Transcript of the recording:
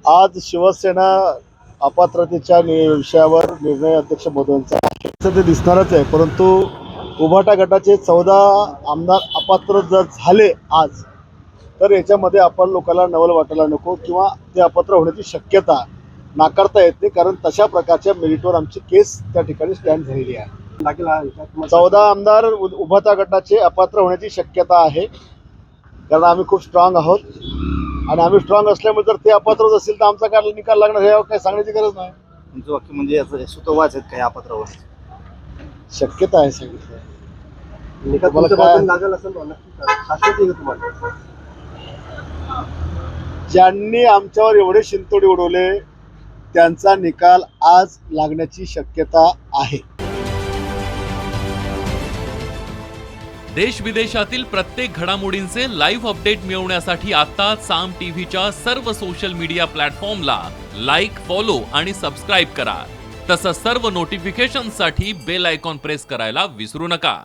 आज शिवसेना अपात्रतेच्या विषयावर निर्णय अध्यक्ष महोदयांचा ते दिसणारच आहे, परंतु उभाटा गटाचे 14 आमदार अपात्र जर झाले आज, तर याच्यामध्ये आपण लोकांना नवल वाटायला नको किंवा ते अपात्र होण्याची शक्यता नाकारता येत नाही, कारण तशा प्रकारच्या मेरिटवर आमची केस त्या ठिकाणी स्टँड झालेली आहे. 14 आमदार उभाटा गटाचे अपात्र होण्याची शक्यता आहे, कारण आम्ही खूप स्ट्रॉंग आहोत आणि आम्ही स्ट्रॉंग असल्यामुळे जर ते अपात्र असेल तर आमचा काय निकाल लागणार हे काही सांगण्याची गरज नाही. तुमचं वाक्य म्हणजे याचं सुतोवाच आहेत काही अपात्र होण्याचं शक्यता आहे सांगितलं. निकाल तुमच्या बाजूने लागेल असं शाश्वती आहे तुम्हाला? ज्यांनी आमच्यावर एवढे शिंतोडे उडवले त्यांचा निकाल आज लागण्याची शक्यता आहे. देश विदेशातील प्रत्येक घडामोडींचे लाईव्ह अपडेट मिळवण्यासाठी आता साम टीव्हीच्या सर्व सोशल मीडिया प्लॅटफॉर्मला लाईक, फॉलो आणि सबस्क्राईब करा. तसंच सर्व नोटिफिकेशनसाठी बेल आयकॉन प्रेस करायला विसरू नका.